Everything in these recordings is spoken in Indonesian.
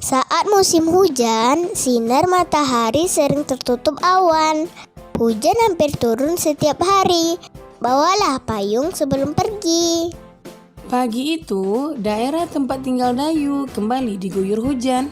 Saat musim hujan, sinar matahari sering tertutup awan. Hujan hampir turun setiap hari. Bawalah payung sebelum pergi. Pagi itu, daerah tempat tinggal Dayu kembali diguyur hujan.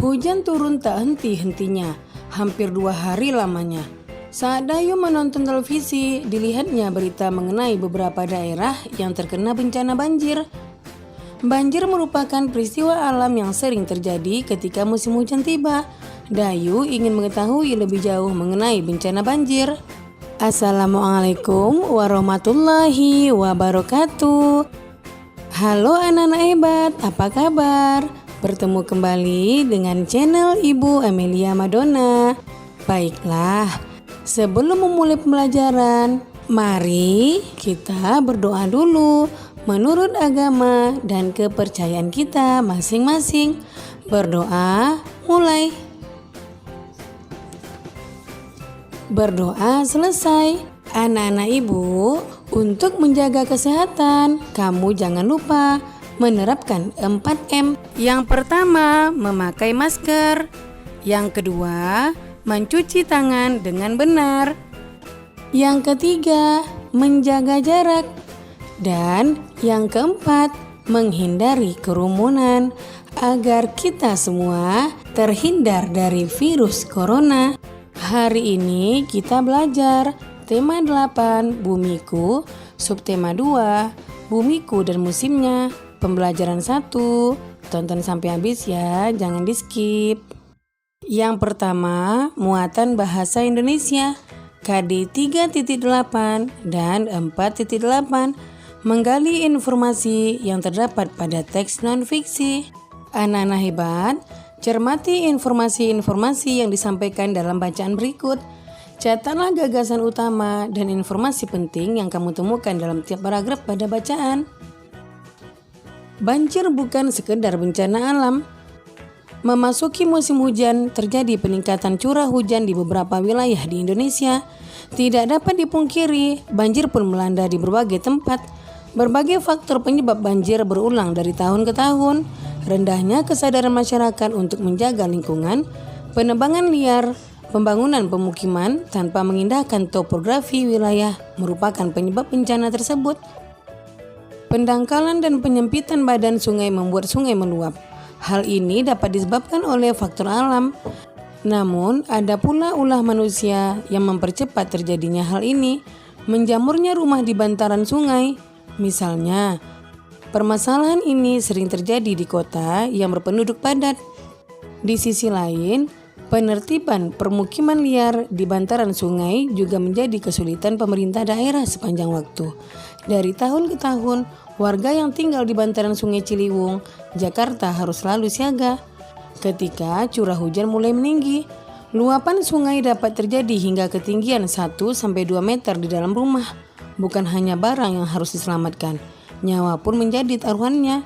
Hujan turun tak henti-hentinya, hampir 2 hari lamanya. Saat Dayu menonton televisi, dilihatnya berita mengenai beberapa daerah yang terkena bencana banjir. Banjir merupakan peristiwa alam yang sering terjadi ketika musim hujan tiba. Dayu ingin mengetahui lebih jauh mengenai bencana banjir. Assalamualaikum warahmatullahi wabarakatuh. Halo anak-anak hebat, apa kabar? Bertemu kembali dengan channel Ibu Amelia Madonna. Baiklah, sebelum memulai pembelajaran, mari kita berdoa dulu menurut agama dan kepercayaan kita masing-masing. Berdoa mulai. Berdoa selesai. Anak-anak ibu, untuk menjaga kesehatan, kamu jangan lupa menerapkan 4M. Yang pertama, memakai masker. Yang kedua, mencuci tangan dengan benar. Yang ketiga, menjaga jarak. Dan yang keempat, menghindari kerumunan agar kita semua terhindar dari virus corona. Hari ini kita belajar tema 8 Bumiku, subtema 2 Bumiku dan musimnya. Pembelajaran 1, tonton sampai habis ya, jangan di skip. Yang pertama, muatan bahasa Indonesia KD 3.8 dan 4.8. Menggali informasi yang terdapat pada teks non-fiksi. Anak-anak hebat, cermati informasi-informasi yang disampaikan dalam bacaan berikut. Catatlah gagasan utama dan informasi penting yang kamu temukan dalam tiap paragraf pada bacaan. Banjir bukan sekedar bencana alam. Memasuki musim hujan, terjadi peningkatan curah hujan di beberapa wilayah di Indonesia. Tidak dapat dipungkiri, banjir pun melanda di berbagai tempat. Berbagai faktor penyebab banjir berulang dari tahun ke tahun. Rendahnya kesadaran masyarakat untuk menjaga lingkungan, penebangan liar, pembangunan pemukiman tanpa mengindahkan topografi wilayah merupakan penyebab bencana tersebut. Pendangkalan dan penyempitan badan sungai membuat sungai meluap. Hal ini dapat disebabkan oleh faktor alam. Namun, ada pula ulah manusia yang mempercepat terjadinya hal ini. Menjamurnya rumah di bantaran sungai. Misalnya, permasalahan ini sering terjadi di kota yang berpenduduk padat. Di sisi lain, penertiban permukiman liar di bantaran sungai juga menjadi kesulitan pemerintah daerah sepanjang waktu. Dari tahun ke tahun, warga yang tinggal di bantaran Sungai Ciliwung, Jakarta harus selalu siaga. Ketika curah hujan mulai meninggi, luapan sungai dapat terjadi hingga ketinggian 1-2 meter di dalam rumah. Bukan hanya barang yang harus diselamatkan, nyawa pun menjadi taruhannya.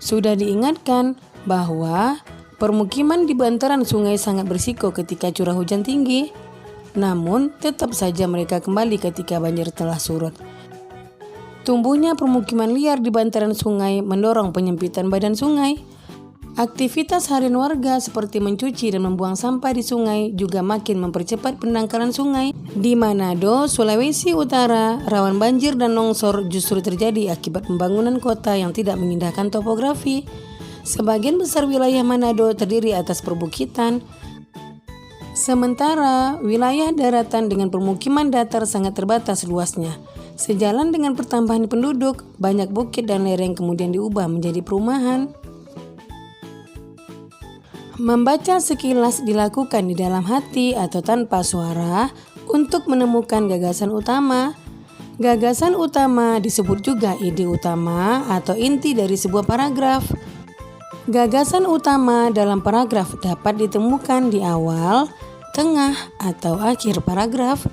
Sudah diingatkan bahwa permukiman di bantaran sungai sangat berisiko ketika curah hujan tinggi. Namun, tetap saja mereka kembali ketika banjir telah surut. Tumbuhnya permukiman liar di bantaran sungai mendorong penyempitan badan sungai. Aktivitas harian warga seperti mencuci dan membuang sampah di sungai juga makin mempercepat pendangkalan sungai. Di Manado, Sulawesi Utara, rawan banjir dan longsor justru terjadi akibat pembangunan kota yang tidak mengindahkan topografi. Sebagian besar wilayah Manado terdiri atas perbukitan. Sementara wilayah daratan dengan permukiman datar sangat terbatas luasnya. Sejalan dengan pertambahan penduduk, banyak bukit dan lereng kemudian diubah menjadi perumahan. Membaca sekilas dilakukan di dalam hati atau tanpa suara untuk menemukan gagasan utama. Gagasan utama disebut juga ide utama atau inti dari sebuah paragraf. Gagasan utama dalam paragraf dapat ditemukan di awal, tengah, atau akhir paragraf.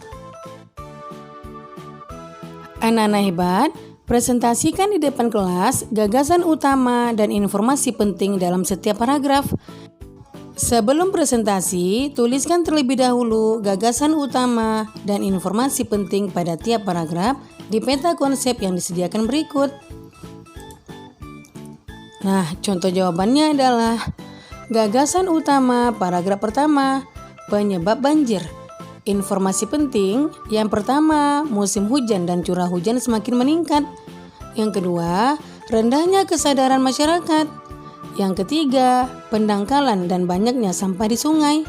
Anak-anak hebat, presentasikan di depan kelas gagasan utama dan informasi penting dalam setiap paragraf. Sebelum presentasi, tuliskan terlebih dahulu gagasan utama dan informasi penting pada tiap paragraf di peta konsep yang disediakan berikut. Nah, contoh jawabannya adalah Gagasan utama paragraf pertama, penyebab banjir. Informasi penting, yang pertama, musim hujan dan curah hujan semakin meningkat. Yang kedua, rendahnya kesadaran masyarakat. Yang ketiga, pendangkalan dan banyaknya sampah di sungai.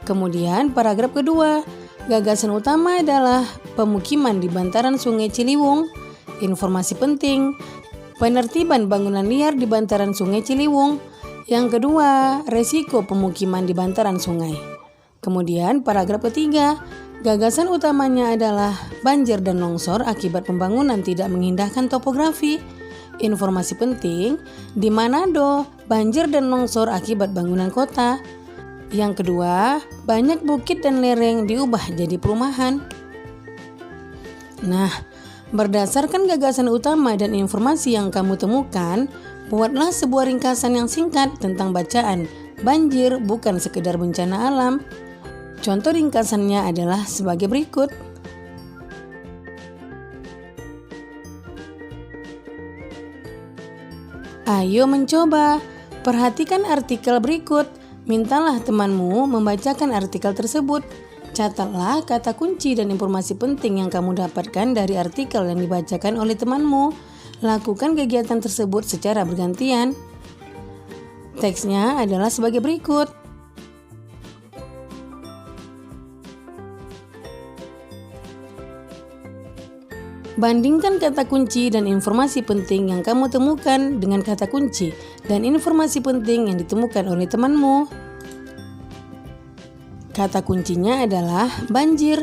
Kemudian paragraf kedua, gagasan utama adalah pemukiman di bantaran Sungai Ciliwung. Informasi penting, penertiban bangunan liar di bantaran Sungai Ciliwung. Yang kedua, resiko pemukiman di bantaran sungai. Kemudian paragraf ketiga, gagasan utamanya adalah banjir dan longsor akibat pembangunan tidak mengindahkan topografi. Informasi penting, di Manado, banjir dan longsor akibat bangunan kota. Yang kedua, banyak bukit dan lereng diubah jadi perumahan. Nah, berdasarkan gagasan utama dan informasi yang kamu temukan, buatlah sebuah ringkasan yang singkat tentang bacaan banjir bukan sekedar bencana alam. Contoh ringkasannya adalah sebagai berikut. Ayo mencoba. Perhatikan artikel berikut. Mintalah temanmu membacakan artikel tersebut. Catatlah kata kunci dan informasi penting yang kamu dapatkan dari artikel yang dibacakan oleh temanmu. Lakukan kegiatan tersebut secara bergantian. Teksnya adalah sebagai berikut. Bandingkan kata kunci dan informasi penting yang kamu temukan dengan kata kunci dan informasi penting yang ditemukan oleh temanmu. Kata kuncinya adalah banjir.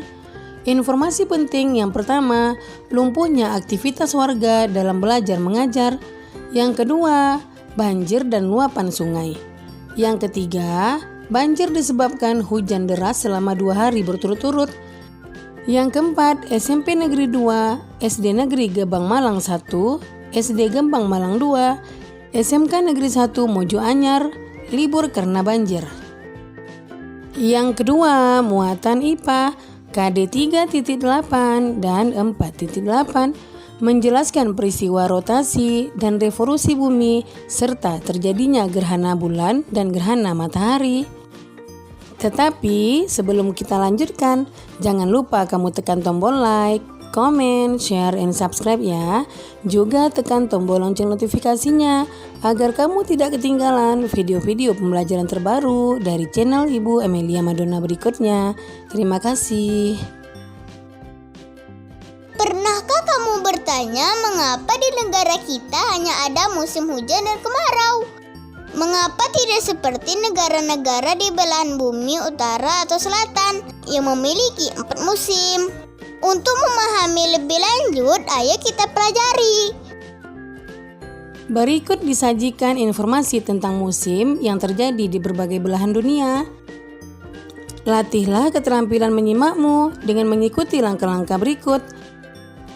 Informasi penting yang pertama, lumpuhnya aktivitas warga dalam belajar mengajar. Yang kedua, banjir dan luapan sungai. Yang ketiga, banjir disebabkan hujan deras selama 2 hari berturut-turut. Yang keempat, SMP Negeri 2, SD Negeri Gebang Malang 1, SD Gembang Malang 2, SMK Negeri 1 Mojo Anyar, libur karena banjir. Yang kedua, muatan IPA, KD 3.8 dan 4.8, menjelaskan peristiwa rotasi dan revolusi bumi serta terjadinya gerhana bulan dan gerhana matahari. Tetapi sebelum kita lanjutkan, jangan lupa kamu tekan tombol like, comment, share, and subscribe ya. Juga tekan tombol lonceng notifikasinya agar kamu tidak ketinggalan video-video pembelajaran terbaru dari channel Ibu Amelia Madonna berikutnya. Terima kasih. Pernahkah kamu bertanya mengapa di negara kita hanya ada musim hujan dan kemarau? Mengapa tidak seperti negara-negara di belahan bumi utara atau selatan yang memiliki 4 musim? Untuk memahami lebih lanjut, ayo kita pelajari. Berikut disajikan informasi tentang musim yang terjadi di berbagai belahan dunia. Latihlah keterampilan menyimakmu dengan mengikuti langkah-langkah berikut.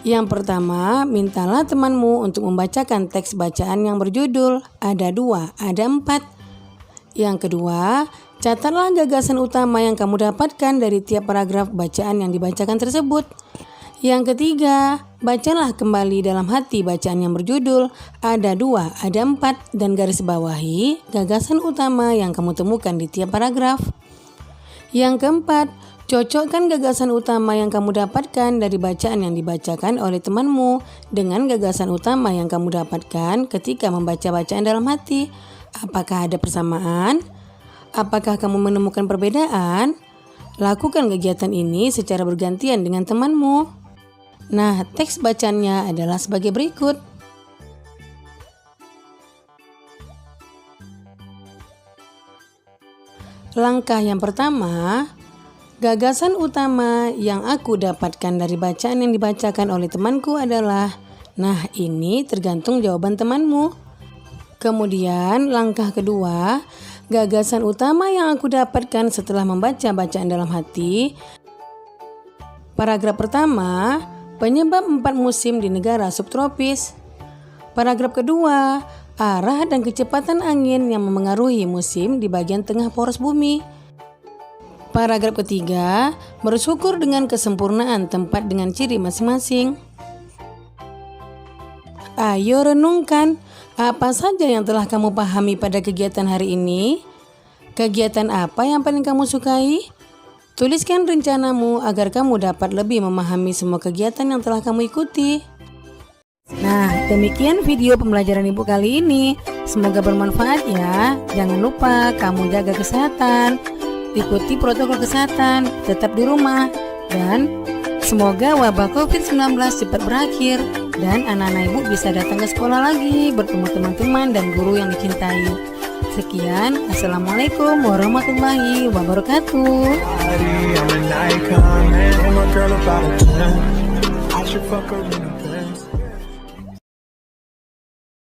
Yang pertama, mintalah temanmu untuk membacakan teks bacaan yang berjudul Ada 2, Ada 4. Yang kedua, catatlah gagasan utama yang kamu dapatkan dari tiap paragraf bacaan yang dibacakan tersebut. Yang ketiga, bacalah kembali dalam hati bacaan yang berjudul Ada 2, Ada 4 dan garis bawahi gagasan utama yang kamu temukan di tiap paragraf. Yang keempat, cocokkan gagasan utama yang kamu dapatkan dari bacaan yang dibacakan oleh temanmu dengan gagasan utama yang kamu dapatkan ketika membaca bacaan dalam hati. Apakah ada persamaan? Apakah kamu menemukan perbedaan? Lakukan kegiatan ini secara bergantian dengan temanmu. Nah, teks bacaannya adalah sebagai berikut. Langkah yang pertama, gagasan utama yang aku dapatkan dari bacaan yang dibacakan oleh temanku adalah, nah ini tergantung jawaban temanmu. Kemudian langkah kedua, gagasan utama yang aku dapatkan setelah membaca bacaan dalam hati. Paragraf pertama, penyebab 4 musim di negara subtropis. Paragraf kedua, arah dan kecepatan angin yang memengaruhi musim di bagian tengah poros bumi. Paragraf ketiga, bersyukur dengan kesempurnaan tempat dengan ciri masing-masing. Ayo renungkan, apa saja yang telah kamu pahami pada kegiatan hari ini? Kegiatan apa yang paling kamu sukai? Tuliskan rencanamu agar kamu dapat lebih memahami semua kegiatan yang telah kamu ikuti. Nah, demikian video pembelajaran Ibu kali ini. Semoga bermanfaat ya. Jangan lupa kamu jaga kesehatan, ikuti protokol kesehatan, tetap di rumah, dan semoga wabah COVID-19 cepat berakhir dan anak-anak Ibu bisa datang ke sekolah lagi, bertemu teman-teman dan guru yang dicintai. Sekian, Assalamualaikum warahmatullahi wabarakatuh. I'm an icon, man. I'm a girl about a 10. I should fuck her in a bed.